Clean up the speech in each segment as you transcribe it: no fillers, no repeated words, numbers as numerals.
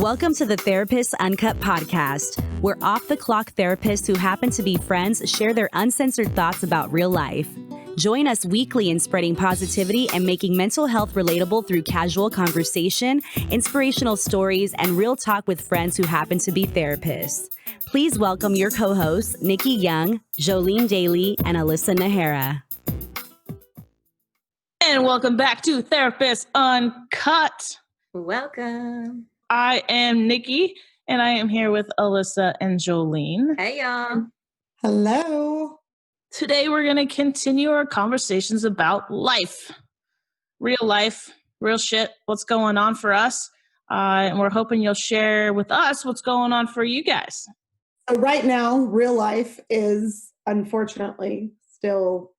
Welcome to the Therapist Uncut podcast, where off-the-clock therapists who happen to be friends share their uncensored thoughts about real life. Join us weekly in spreading positivity and making mental health relatable through casual conversation, inspirational stories, and real talk with friends who happen to be therapists. Please welcome your co-hosts, Nikki Young, Jolene Daly, and Alyssa Nahara. And welcome back to Therapist Uncut. Welcome. I am Nikki, and I am here with Alyssa and Jolene. Hey, y'all. Hello. Today, we're going to continue our conversations about life. Real life, real shit, what's going on for us. And we're hoping you'll share with us what's going on for you guys. So right now, real life is unfortunately still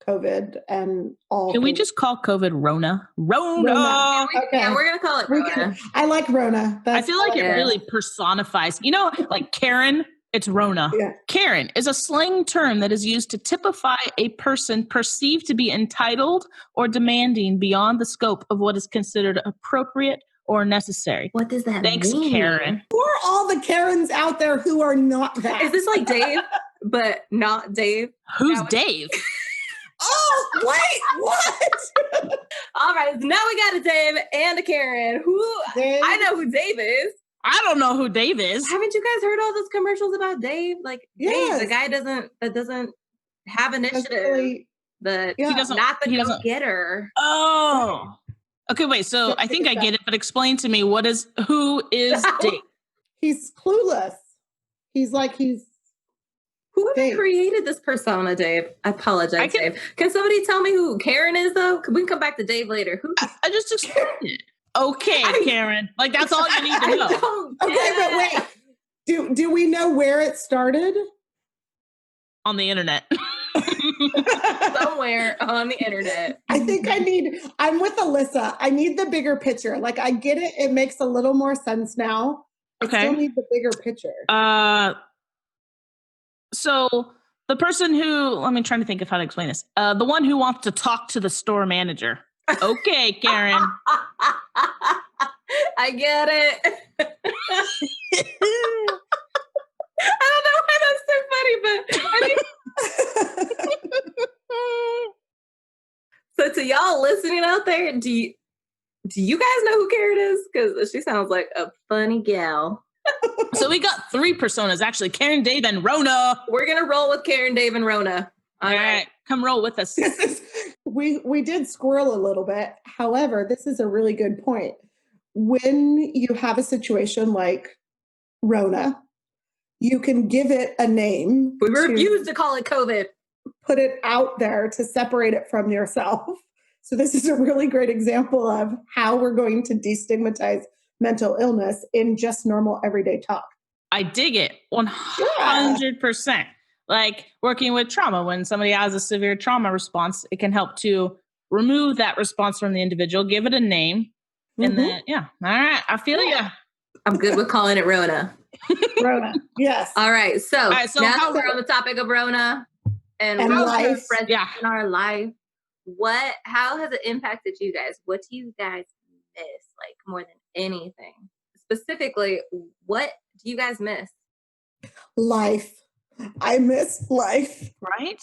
COVID and all. Can we just call COVID Rona? Rona! Okay. Yeah, we're going to call it Rona. I like Rona. I feel like it really personifies, like Karen, it's Rona. Yeah. Karen is a slang term that is used to typify a person perceived to be entitled or demanding beyond the scope of what is considered appropriate or necessary. What does that Thanks, mean? Karen. Who are all the Karens out there who are not that? Is this like Dave, but not Dave? Who's Dave? Oh, wait, what? All right, so now we got a Dave and a Karen. Dave? I know who Dave is. I don't know who Dave is. Haven't you guys heard all those commercials about Dave? Like, Yes. Dave, the guy that doesn't have initiative, Really, but yeah. he doesn't, not the go-getter. Oh. Okay, wait. So I think I get it, but explain to me who is Dave? He's clueless. Who Dave. created this persona, Dave? I apologize, Dave. Can somebody tell me who Karen is, though? We can come back to Dave later. Who? I just explained it. Okay, Karen. Like, that's all you need to know. Okay, but wait. Do we know where it started? On the internet. Somewhere on the internet. I think I'm with Alyssa. I need the bigger picture. Like, I get it. It makes a little more sense now. Okay. I still need the bigger picture. So the person let me try to think of how to explain this. The one who wants to talk to the store manager. Okay, Karen. I get it. I don't know why that's so funny, but so to y'all listening out there, do you guys know who Karen is? Because she sounds like a funny gal. So we got 3 personas, actually. Karen, Dave, and Rona. We're going to roll with Karen, Dave, and Rona. All right. Come roll with us. We did squirrel a little bit. However, this is a really good point. When you have a situation like Rona, you can give it a name. We refuse to call it COVID. Put it out there to separate it from yourself. So this is a really great example of how we're going to destigmatize mental illness in just normal everyday talk. I dig it 100%. Like working with trauma, when somebody has a severe trauma response, it can help to remove that response from the individual, give it a name. And then, all right, I feel you. I'm good with calling it Rona. Rona, yes. All right, so now how that we're on the topic of Rona and Rona's life, in our life, how has it impacted you guys? What do you guys miss, like, more than anything? Specifically, what do you guys miss? Life. I miss life. Right?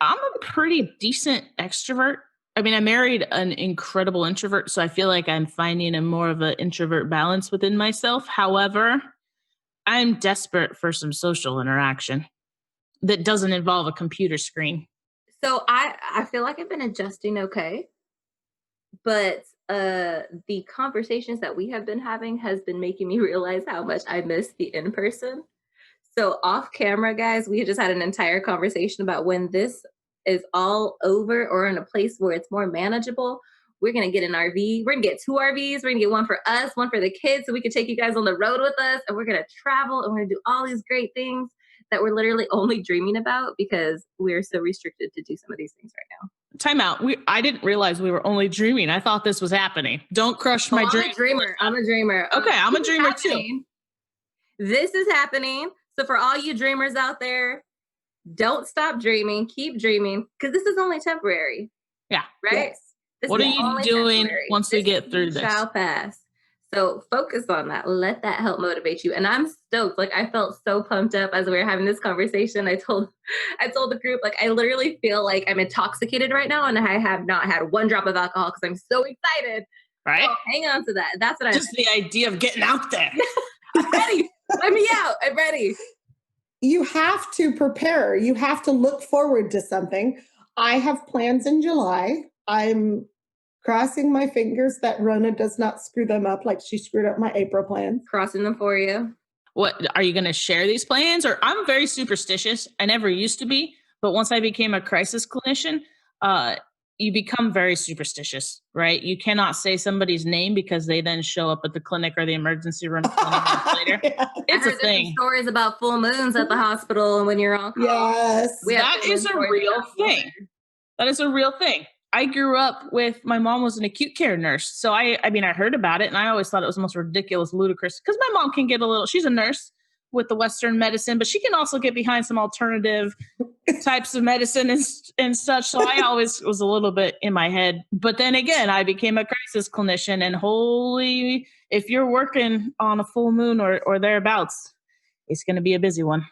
I'm a pretty decent extrovert. I mean, I married an incredible introvert, so I feel like I'm finding a more of an introvert balance within myself. However, I'm desperate for some social interaction that doesn't involve a computer screen. So I feel like I've been adjusting okay, but the conversations that we have been having has been making me realize how much I miss the in-person. So off camera, guys, we just had an entire conversation about when this is all over or in a place where it's more manageable, we're going to get an RV. We're going to get 2 RVs. We're going to get one for us, one for the kids, so we can take you guys on the road with us. And we're going to travel and we're going to do all these great things that we're literally only dreaming about because we're so restricted to do some of these things right now. Time out. I didn't realize we were only dreaming. I thought this was happening. Don't crush my dream. I'm a dreamer. Okay, I'm a dreamer too. This is happening. So for all you dreamers out there, don't stop dreaming. Keep dreaming because this is only temporary. Yeah. Right? Yes. This what are is you only doing temporary. once we get through this? Shall pass. So focus on that. Let that help motivate you. And I'm stoked. Like I felt so pumped up as we were having this conversation. I told the group, like I literally feel like I'm intoxicated right now and I have not had one drop of alcohol because I'm so excited. Right? So hang on to that. That's what Just the idea of getting out there. I'm ready. Let me out. I'm ready. You have to prepare. You have to look forward to something. I have plans in July. I'm crossing my fingers that Rona does not screw them up like she screwed up my April plans. Crossing them for you. What are you going to share these plans? Or I'm very superstitious. I never used to be, but once I became a crisis clinician, you become very superstitious, right? You cannot say somebody's name because they then show up at the clinic or the emergency room 20 minutes later. Yeah. It's I a heard thing. some stories about full moons at the hospital and when you're on call. Yes. That is a real thing. That is a real thing. I grew up with, my mom was an acute care nurse. So I mean, I heard about it and I always thought it was the most ridiculous, ludicrous, because my mom can get a little, she's a nurse with the Western medicine, but she can also get behind some alternative types of medicine and such. So I always was a little bit in my head. But then again, I became a crisis clinician and holy, if you're working on a full moon or thereabouts, it's going to be a busy one.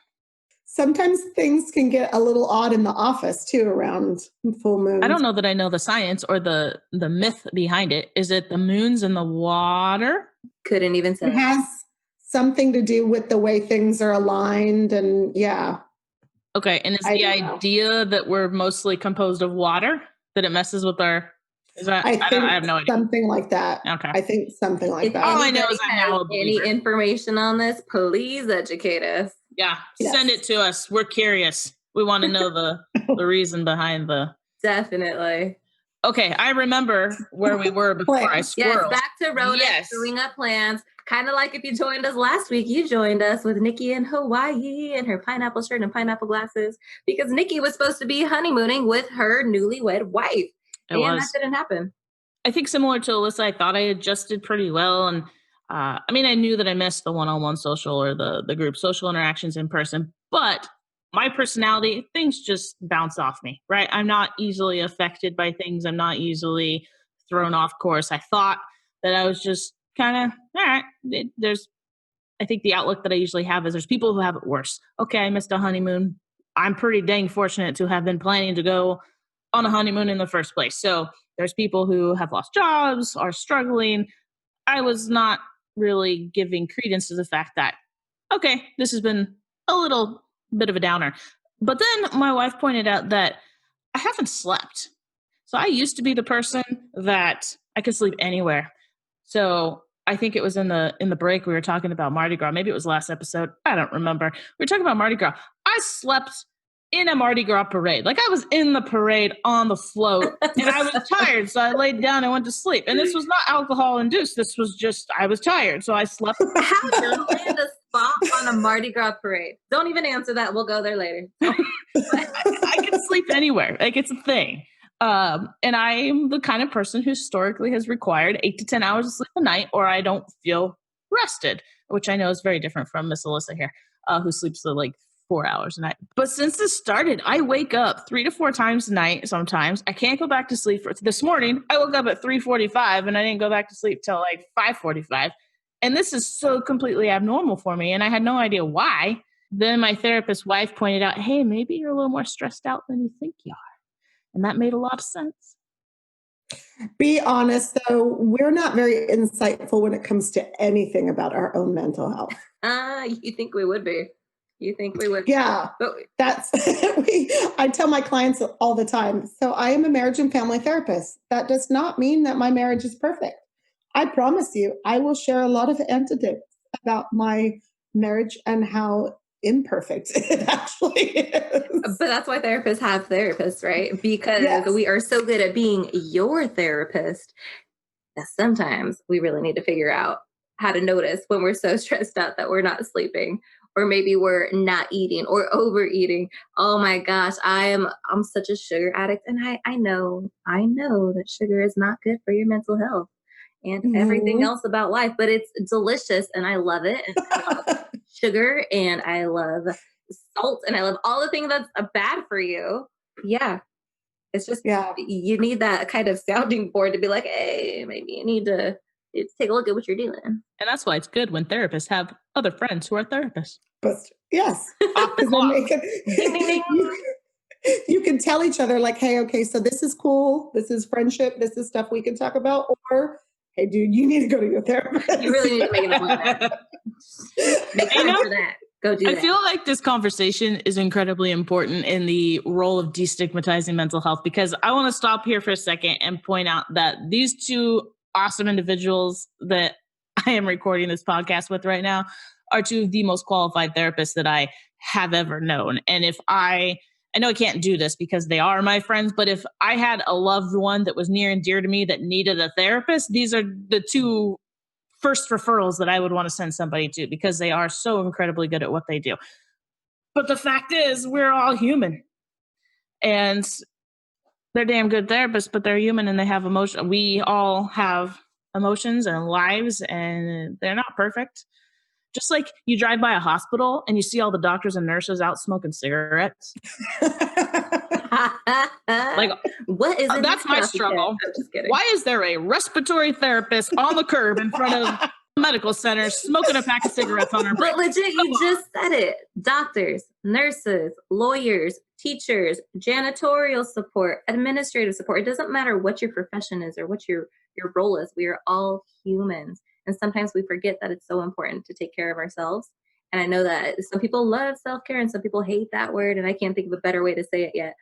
Sometimes things can get a little odd in the office too around full moons. I don't know that I know the science or the myth behind it. Is it the moons and the water? Couldn't even say. It has something to do with the way things are aligned and yeah. Okay, and is the idea that we're mostly composed of water, that it messes with our... Is that? I have no idea. Something like that. Okay. I think something like If that. All I know is I'm now a any believer. information on this, please educate us. Yeah, Yes. send it to us. We're curious. We want to know the reason behind the... Definitely. Okay, I remember where we were before I Yes, swirled. back to Rona screwing up plans. Kind of like if you joined us last week, you joined us with Nikki in Hawaii and her pineapple shirt and pineapple glasses because Nikki was supposed to be honeymooning with her newlywed wife. That didn't happen. I think similar to Alyssa, I thought I adjusted pretty well. And I mean, I knew that I missed the one-on-one social or the group social interactions in person, but my personality, things just bounce off me, right? I'm not easily affected by things. I'm not easily thrown off course. I thought that I was just kind of, all right, I think the outlook that I usually have is there's people who have it worse. Okay, I missed a honeymoon. I'm pretty dang fortunate to have been planning to go on a honeymoon in the first place. So there's people who have lost jobs, are struggling. I was not really giving credence to the fact that, okay, this has been a little bit of a downer. But then my wife pointed out that I haven't slept. So I used to be the person that I could sleep anywhere. So I think it was in the break we were talking about Mardi Gras. Maybe it was last episode. I don't remember. We were talking about Mardi Gras. I slept in a Mardi Gras parade. Like I was in the parade on the float and I was tired. So I laid down and went to sleep. And this was not alcohol induced. This was just, I was tired. So I slept. How did you land a spot on a Mardi Gras parade? Don't even answer that. We'll go there later. I can sleep anywhere. Like it's a thing. And I'm the kind of person who historically has required 8 to 10 hours of sleep a night or I don't feel rested, which I know is very different from Miss Alyssa here, who sleeps like 4 hours a night. But since this started, I wake up 3 to 4 times a night sometimes. I can't go back to sleep. This morning, I woke up at 3:45 and I didn't go back to sleep till like 5:45. And this is so completely abnormal for me. And I had no idea why. Then my therapist wife pointed out, hey, maybe you're a little more stressed out than you think you are. And that made a lot of sense. Be honest, though, we're not very insightful when it comes to anything about our own mental health. You think we would be. You think we would? Yeah, that's, I tell my clients all the time. So I am a marriage and family therapist. That does not mean that my marriage is perfect. I promise you, I will share a lot of anecdotes about my marriage and how imperfect it actually is. But that's why therapists have therapists, right? Because we are so good at being your therapist that sometimes we really need to figure out how to notice when we're so stressed out that we're not sleeping, or maybe we're not eating or overeating. Oh my gosh, I'm such a sugar addict, and I know that sugar is not good for your mental health and everything else about life, but it's delicious and I love it. And I love sugar and I love salt and I love all the things that's bad for you. Yeah. It's just, you need that kind of sounding board to be like, hey, maybe you need to It's take a look at what you're doing. And that's why it's good when therapists have other friends who are therapists. But yes, Off the because clock. you can tell each other like, hey, okay, so this is cool. This is friendship. This is stuff we can talk about. Or, hey, dude, you need to go to your therapist. You really need to make an appointment. Make time for that. Go do that. I feel like this conversation is incredibly important in the role of destigmatizing mental health, because I want to stop here for a second and point out that these two awesome individuals that I am recording this podcast with right now are two of the most qualified therapists that I have ever known. And if I know I can't do this because they are my friends, but if I had a loved one that was near and dear to me that needed a therapist, these are the two first referrals that I would want to send somebody to, because they are so incredibly good at what they do. But the fact is, we're all human. And they're damn good therapists, but they're human and they have emotion. We all have emotions and lives, and they're not perfect. Just like you drive by a hospital and you see all the doctors and nurses out smoking cigarettes. Like, what is that's my struggle. Why is there a respiratory therapist on the curb in front of a medical center smoking a pack of cigarettes on her break? But legit, you just said it. Doctors, nurses, lawyers, teachers, janitorial support, administrative support. It doesn't matter what your profession is or what your role is. We are all humans. And sometimes we forget that it's so important to take care of ourselves. And I know that some people love self-care and some people hate that word. And I can't think of a better way to say it yet.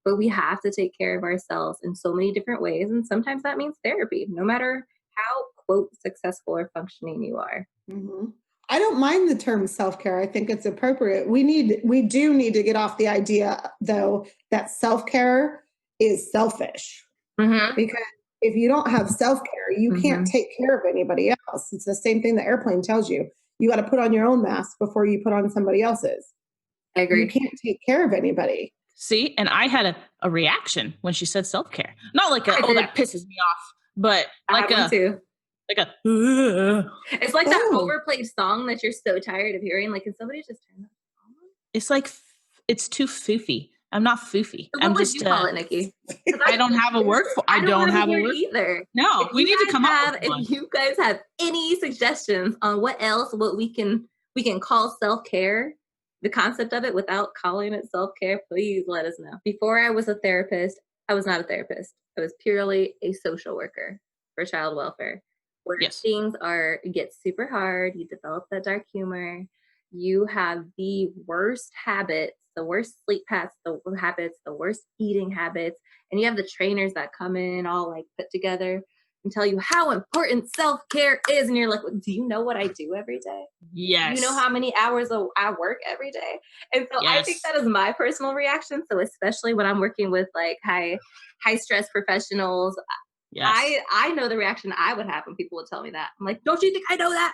But we have to take care of ourselves in so many different ways. And sometimes that means therapy, no matter how, quote, successful or functioning you are. Mm-hmm. I don't mind the term self-care. I think it's appropriate. We do need to get off the idea, though, that self-care is selfish. Mm-hmm. Because if you don't have self-care, you can't take care of anybody else. It's the same thing the airplane tells you. You got to put on your own mask before you put on somebody else's. I agree. You can't take care of anybody. See, and I had a reaction when she said self-care. Not like that pisses me off, but like a too. Like a it's like that overplayed song that you're so tired of hearing. Like, can somebody just turn that on? It's like it's too foofy. I'm not foofy. So what would you call it, Nikki? I don't have a word for. I don't have a word either. No, we need to come up with one. If you guys have any suggestions on what we can call self-care, the concept of it without calling it self-care, please let us know. Before I was a therapist, I was not a therapist. I was purely a social worker for child welfare. Where things get super hard, you develop that dark humor, you have the worst habits, the worst sleep habits, the worst eating habits, and you have the trainers that come in all like put together and tell you how important self-care is, and you're like, well, do you know what I do every day? Yes. Do you know how many hours I work every day? And so I think that is my personal reaction. So especially when I'm working with like high stress professionals, I know the reaction I would have when people would tell me that. I'm like, don't you think I know that?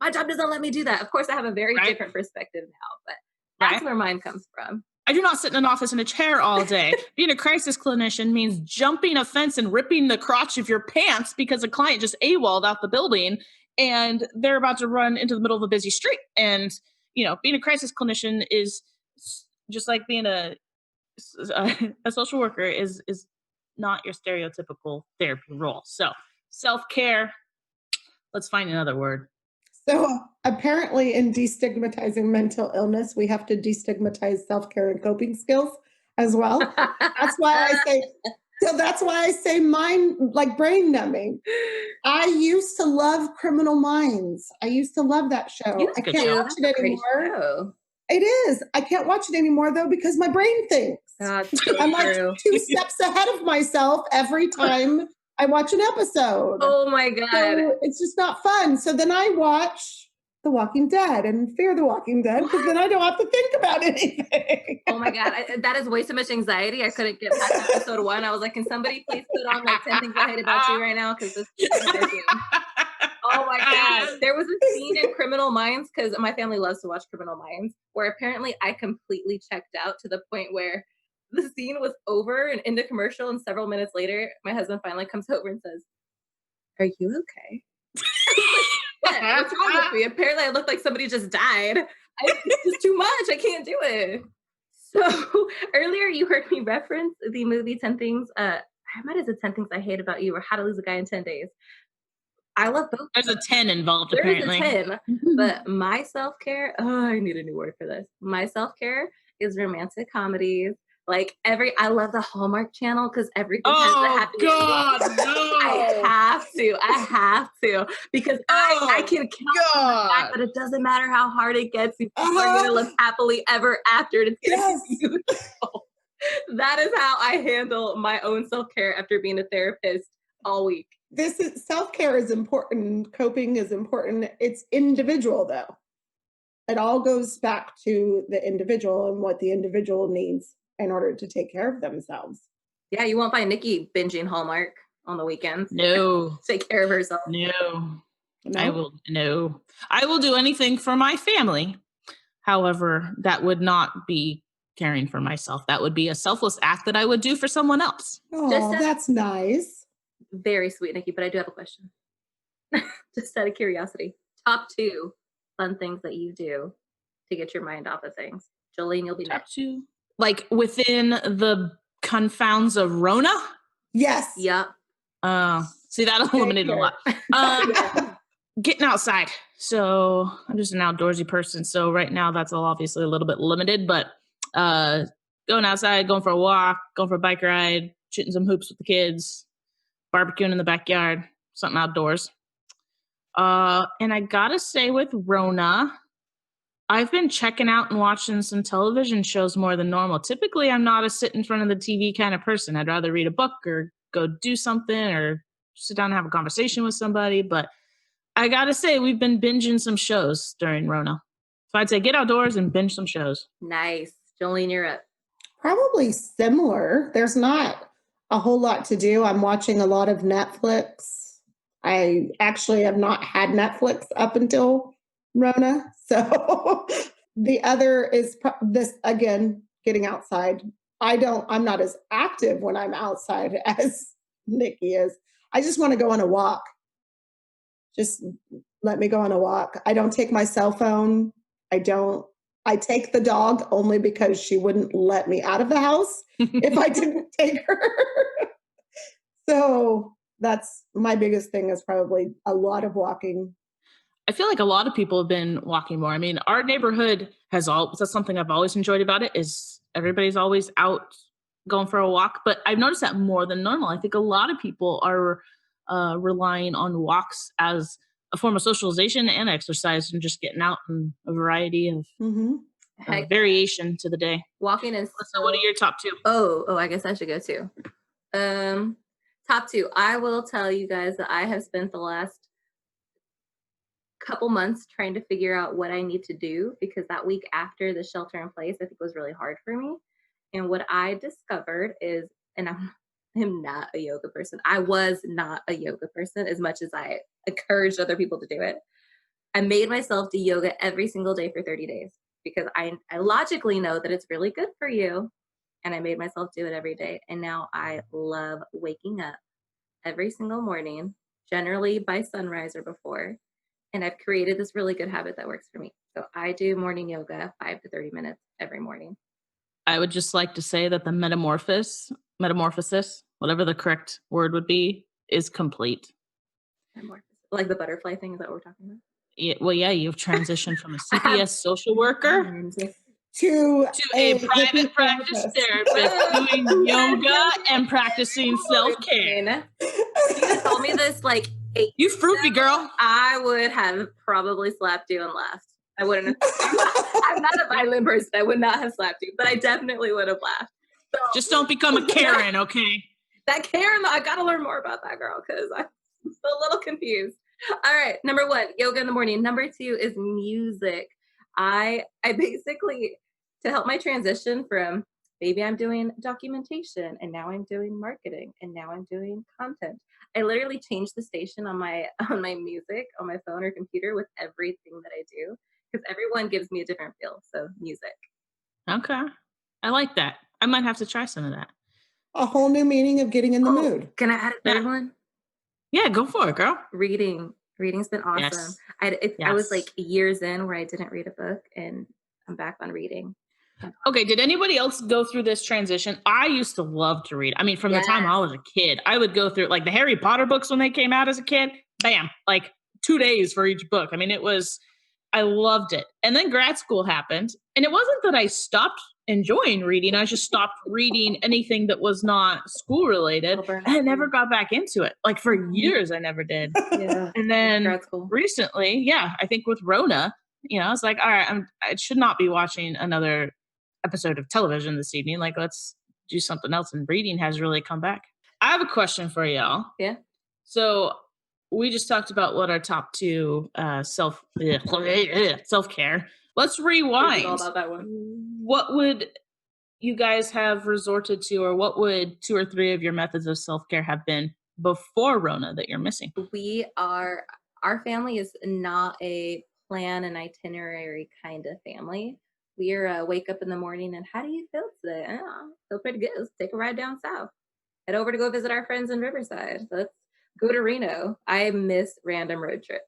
My job doesn't let me do that. Of course, I have a very different perspective now, but that's where mine comes from. I do not sit in an office in a chair all day. Being a crisis clinician means jumping a fence and ripping the crotch of your pants because a client just AWOL'd out the building and they're about to run into the middle of a busy street. And, being a crisis clinician is just like being a social worker is not your stereotypical therapy role. So self-care, let's find another word. So apparently in destigmatizing mental illness, we have to destigmatize self-care and coping skills as well. That's why I say mine, like brain numbing. I used to love Criminal Minds. I used to love that show. I can't watch it anymore. It is. I can't watch it anymore though, because my brain thinks. I'm like 2 steps ahead of myself every time I watch an episode. Oh my God. So it's just not fun. So then I watch The Walking Dead and Fear the Walking Dead because then I don't have to think about anything. Oh my God. That is way too much anxiety. I couldn't get past episode 1. I was like, can somebody please put on like 10 things I hate about you right now? Because this is ridiculous. Oh my God. There was a scene in Criminal Minds, because my family loves to watch Criminal Minds, where apparently I completely checked out to the point where the scene was over and into commercial, and several minutes later, my husband finally comes over and says, "Are you okay?" What? What's wrong with me? Apparently I look like somebody just died. It's just too much. I can't do it. So earlier you heard me reference the movie 10 Things. I might have said 10 Things I Hate About You or How to Lose a Guy in 10 Days. I love both. There's a 10 involved, There is apparently. a 10, but my self-care, I need a new word for this. My self-care is romantic comedies. Like I love the Hallmark Channel because everything has a happy God, ending. no. I have to, because I can count on the fact God. that it doesn't matter how hard it gets, you are Uh-huh. going to live happily ever after, and it's going Yes. to be beautiful. That is how I handle my own self-care after being a therapist all week. This is self-care is important. Coping is important. It's individual though. It all goes back to the individual and what the individual needs in order to take care of themselves. Yeah, you won't find Nikki binging Hallmark on the weekends. No. Take care of herself. No. No? I will do anything for my family. However, that would not be caring for myself. That would be a selfless act that I would do for someone else. Oh, that's nice. Very sweet, Nikki, but I do have a question. Just out of curiosity. Top 2 fun things that you do to get your mind off of things. Jolene, you'll be Top next. 2. Like within the confounds of Rona? Yes. Yep. See, that'll eliminate a lot. Getting outside. So I'm just an outdoorsy person. So right now that's obviously a little bit limited, but going outside, going for a walk, going for a bike ride, shooting some hoops with the kids, barbecuing in the backyard, something outdoors. And I gotta say with Rona, I've been checking out and watching some television shows more than normal. Typically, I'm not a sit in front of the TV kind of person. I'd rather read a book or go do something or sit down and have a conversation with somebody. But I gotta say, we've been binging some shows during Rona. So I'd say get outdoors and binge some shows. Nice. Jolene, you're up. Probably similar. There's not a whole lot to do. I'm watching a lot of Netflix. I actually have not had Netflix up until Rona. So the other is this, again, getting outside. I'm not as active when I'm outside as Nikki is. I just want to go on a walk. Just let me go on a walk. I don't take my cell phone. I take the dog only because she wouldn't let me out of the house if I didn't take her. So that's my biggest thing, is probably a lot of walking. I feel like a lot of people have been walking more. I mean, our neighborhood that's something I've always enjoyed about it, is everybody's always out going for a walk. But I've noticed that more than normal. I think a lot of people are relying on walks as a form of socialization and exercise, and just getting out in a variety of variation to the day. Walking is so what are your top 2? Oh, I guess I should go too. Top 2. I will tell you guys that I have spent the last couple months trying to figure out what I need to do, because that week after the shelter in place, I think was really hard for me. And what I discovered is, and I'm not a yoga person. I was not a yoga person as much as I encouraged other people to do it. I made myself do yoga every single day for 30 days because I logically know that it's really good for you. And I made myself do it every day. And now I love waking up every single morning, generally by sunrise or before. And I've created this really good habit that works for me. So I do morning yoga, 5 to 30 minutes every morning. I would just like to say that the metamorphosis, whatever the correct word would be, is complete. Like the butterfly thing, is that what we're talking about? Yeah, well, yeah, you've transitioned from a CPS social worker to a private practice therapist doing yoga and practicing self-care. If you had told me this like 8 you fruity girl, I would have probably slapped you and laughed. I wouldn't have. I'm not a violent person. I would not have slapped you, but I definitely would have laughed. So, just don't become a Karen, okay? That Karen, I got to learn more about that girl because I'm still a little confused. All right, number 1, yoga in the morning. Number 2 is music. I basically, to help my transition from maybe I'm doing documentation and now I'm doing marketing and now I'm doing content, I literally change the station on my music on my phone or computer with everything that I do, because everyone gives me a different feel. So music. Okay. I like that. I might have to try some of that. A whole new meaning of getting in the mood. Can I add a third one? Yeah, go for it, girl. Reading. Reading's been awesome. Yes. I was like years in where I didn't read a book, and I'm back on reading. Okay, did anybody else go through this transition? I used to love to read. I mean, from the time I was a kid, I would go through like the Harry Potter books when they came out as a kid. bam, like 2 days for each book. I mean, I loved it. And then grad school happened. And it wasn't that I stopped enjoying reading. I just stopped reading anything that was not school related. And I never got back into it. Like for years, I never did. Yeah. And then recently, I think with Rona, I was like, all right, I should not be watching another episode of television this evening. Like, let's do something else. And reading has really come back. I have a question for y'all. Yeah. So we just talked about what our top two self-care. Let's rewind. All about that one. What would you guys have resorted to, or what would 2 or 3 of your methods of self-care have been before Rona that you're missing? Our family is not a plan and itinerary kind of family. We're wake up in the morning and how do you feel today? I feel pretty good. Let's take a ride down south. Head over to go visit our friends in Riverside. Let's go to Reno. I miss random road trips.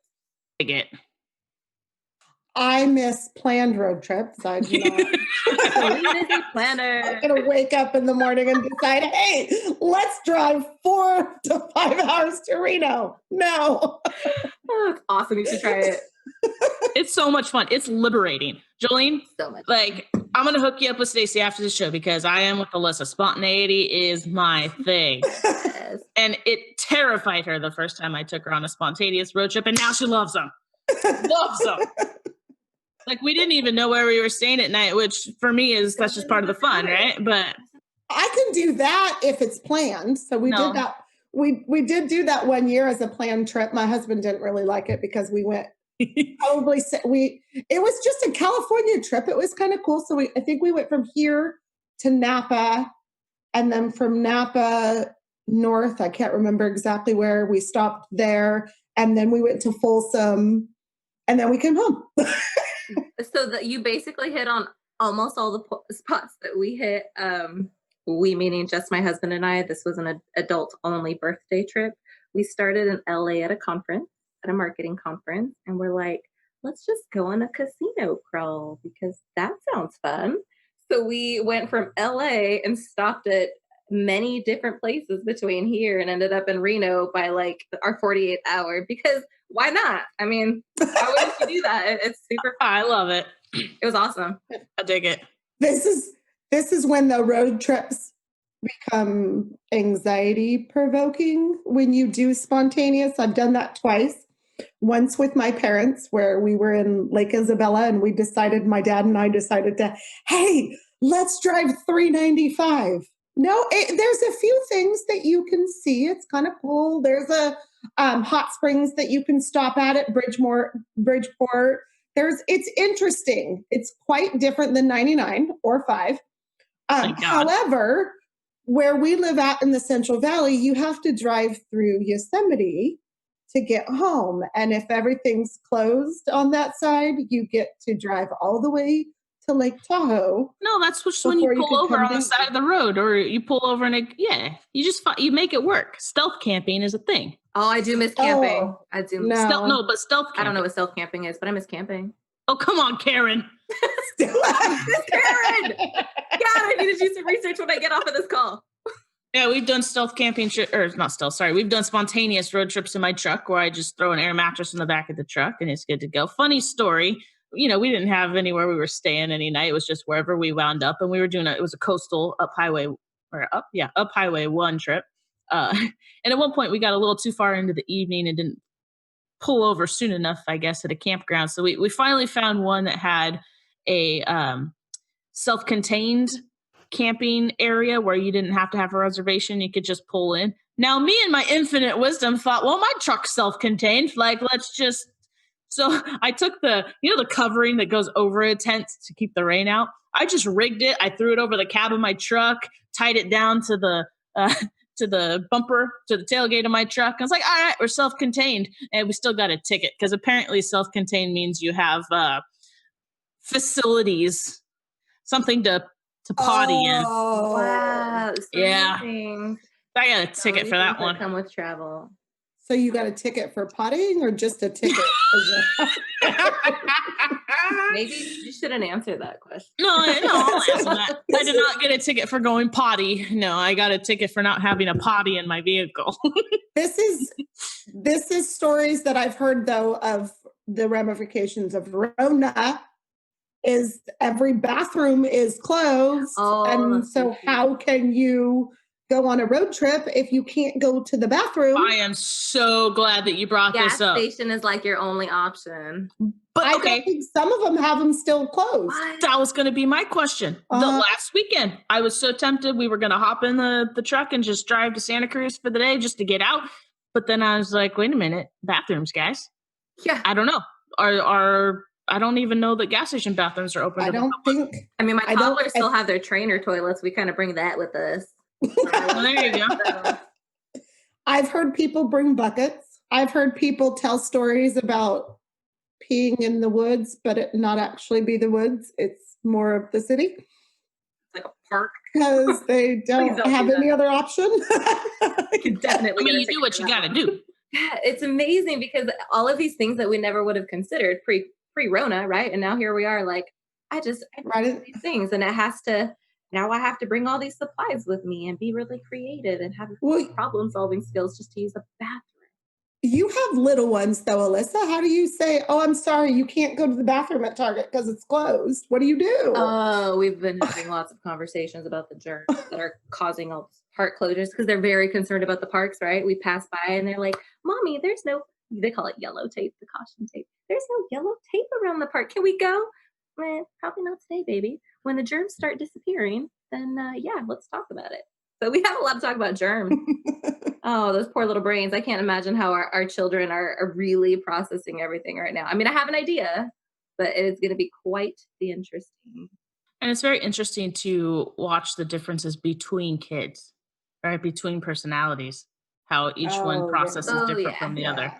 I miss planned road trips. I do not. Planner. I'm going to wake up in the morning and decide, hey, let's drive 4 to 5 hours to Reno. No. Oh, it's awesome. You should try it. It's so much fun. It's liberating. Jolene, so much like, I'm going to hook you up with Stacey after the show because I am with Alyssa. Spontaneity is my thing. Yes. And it terrified her the first time I took her on a spontaneous road trip, and now she loves them. Loves them. Like, we didn't even know where we were staying at night, which for me that's just part of the fun, right? But I can do that if it's planned. So we did that. We did do that one year as a planned trip. My husband didn't really like it because we went it was just a California trip. It was kind of cool. So I think we went from here to Napa, and then from Napa north. I can't remember exactly where we stopped there. And then we went to Folsom, and then we came home. So you basically hit on almost all the spots that we hit. We meaning just my husband and I. This was an adult-only birthday trip. We started in LA at a marketing conference, and we're like, let's just go on a casino crawl because that sounds fun. So we went from LA and stopped at many different places between here and ended up in Reno by like our 48th hour, because why not? I mean, why wouldn't you do that? It's super fun. I love it. It was awesome. I dig it. This is when the road trips become anxiety provoking when you do spontaneous. I've done that twice. Once with my parents, where we were in Lake Isabella, and my dad and I decided to, hey, let's drive 395. No, there's a few things that you can see. It's kind of cool. There's a hot springs that you can stop at Bridgeport. It's interesting. It's quite different than 99 or 5. However, where we live out in the Central Valley, you have to drive through Yosemite to get home. And if everything's closed on that side, you get to drive all the way to Lake Tahoe. No, that's just when you pull over on the side of the road, or you pull over and you make it work. Stealth camping is a thing. Oh, I do miss camping. I do. No. Stealth camping. I don't know what stealth camping is, but I miss camping. Oh, come on, Karen. Miss Karen. God, I need to do some research when I get off of this call. Yeah, we've done stealth camping, we've done spontaneous road trips in my truck where I just throw an air mattress in the back of the truck and it's good to go. Funny story, we didn't have anywhere we were staying any night. It was just wherever we wound up, and we were doing it was a coastal up Highway 1 trip. And at one point we got a little too far into the evening and didn't pull over soon enough, I guess, at a campground. So we finally found one that had a self-contained camping area where you didn't have to have a reservation. You could just pull in. Now, me and my infinite wisdom thought, well, my truck's self-contained. Like, so I took the covering that goes over a tent to keep the rain out. I just rigged it. I threw it over the cab of my truck, tied it down to the bumper, to the tailgate of my truck. I was like, all right, we're self-contained. And we still got a ticket because apparently self-contained means you have facilities, something to potty in. Oh, wow. So yeah. Amazing. I got a ticket for that one. Come with travel. So you got a ticket for pottying or just a ticket? Maybe you shouldn't answer that question. No, I'll answer that. I did not get a ticket for going potty. No, I got a ticket for not having a potty in my vehicle. This is stories that I've heard, though, of the ramifications of Rona. Is every bathroom is closed, and so how can you go on a road trip if you can't go to the bathroom? I am so glad that you brought this up. Gas station is like your only option. But I don't think some of them have them still closed. That was going to be my question. The last weekend, I was so tempted. We were going to hop in the truck and just drive to Santa Cruz for the day just to get out. But then I was like, wait a minute, bathrooms, guys. Yeah. I don't know. I don't even know that gas station bathrooms are open. I don't think. I mean, my toddlers still have their trainer toilets. We kind of bring that with us. Well, there you go. I've heard people bring buckets. I've heard people tell stories about peeing in the woods, but it not actually be the woods. It's more of the city. Like a park. Because they don't have any other option. Definitely. I mean, you do what you got to do. Yeah, it's amazing because all of these things that we never would have considered pre-Rona, right? And now here we are, like, I do these things, and now I have to bring all these supplies with me and be really creative and have problem-solving skills just to use the bathroom. You have little ones, though, Alyssa. How do you say, oh, I'm sorry, you can't go to the bathroom at Target because it's closed? What do you do? Oh, we've been having lots of conversations about the germs that are causing all these park closures because they're very concerned about the parks, right? We pass by and they're like, Mommy, they call it yellow tape, the caution tape. There's no yellow tape around the park. Can we go? Probably not today, baby. When the germs start disappearing, then let's talk about it. So we have a lot to talk about germs. Oh, those poor little brains. I can't imagine how our children are really processing everything right now. I mean, I have an idea, but it's going to be quite the interesting. And it's very interesting to watch the differences between kids, right? Between personalities, how each one processes different from the other.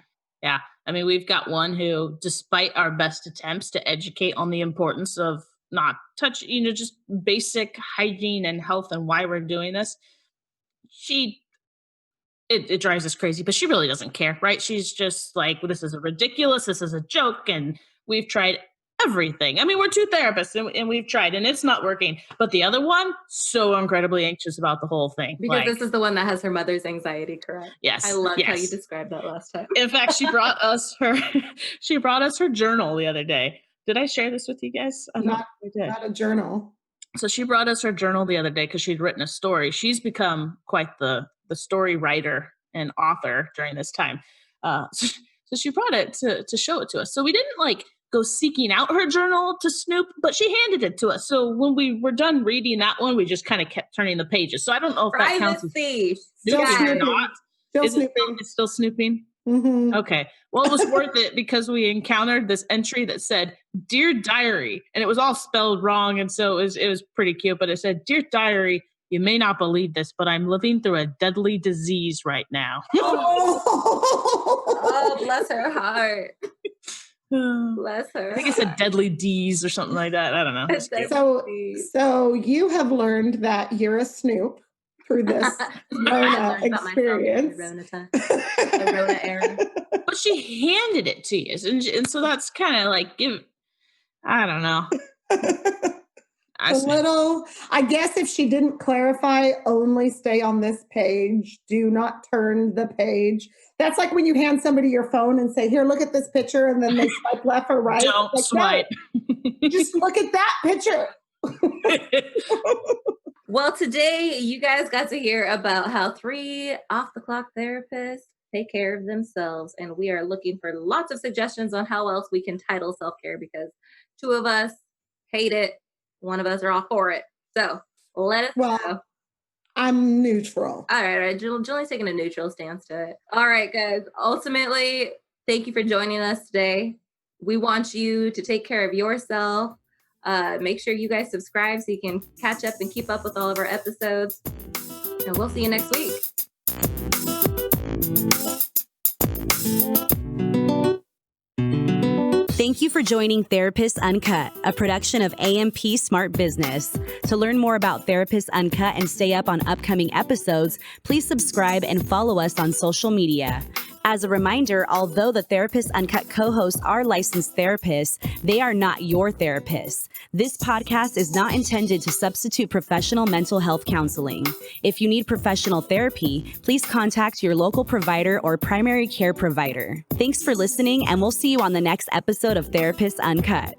Yeah. I mean, we've got one who, despite our best attempts to educate on the importance of not touch, just basic hygiene and health and why we're doing this, it drives us crazy, but she really doesn't care, right? She's just like, this is ridiculous. This is a joke. And we've tried everything. I mean, we're two therapists and we've tried and it's not working. But the other one, so incredibly anxious about the whole thing. Because this is the one that has her mother's anxiety, correct? Yes. I loved how you described that last time. In fact, she brought us her journal the other day. Did I share this with you guys? Not a journal. So she brought us her journal the other day because she'd written a story. She's become quite the story writer and author during this time. So she brought it to show it to us. So we didn't go seeking out her journal to snoop, but she handed it to us. So when we were done reading that one, we just kind of kept turning the pages. So I don't know if that counts as snooping or not. It's still snooping? Mm-hmm. Okay. Well, it was worth it because we encountered this entry that said, Dear Diary, and it was all spelled wrong. And so it was pretty cute, but it said, Dear Diary, you may not believe this, but I'm living through a deadly disease right now. Oh, bless her heart. Bless her. I think it said deadly D's or something like that. I don't know. So you have learned that you're a snoop through this Rona experience. The Rona era. But she handed it to you. And so that's kind of like, I don't know. I guess if she didn't clarify, only stay on this page, do not turn the page. That's like when you hand somebody your phone and say, here, look at this picture. And then they swipe left or right. Don't swipe. No, just look at that picture. Well, today you guys got to hear about how 3 off-the-clock therapists take care of themselves. And we are looking for lots of suggestions on how else we can title self-care because 2 of us hate it. 1 of us are all for it. So let us know. I'm neutral. All right. Julie's taking a neutral stance to it. All right, guys. Ultimately, thank you for joining us today. We want you to take care of yourself. Make sure you guys subscribe so you can catch up and keep up with all of our episodes. And we'll see you next week. Thank you for joining Therapists Uncut, a production of AMP Smart Business. To learn more about Therapists Uncut and stay up on upcoming episodes, please subscribe and follow us on social media. As a reminder, although the Therapist Uncut co-hosts are licensed therapists, they are not your therapists. This podcast is not intended to substitute professional mental health counseling. If you need professional therapy, please contact your local provider or primary care provider. Thanks for listening, and we'll see you on the next episode of Therapist Uncut.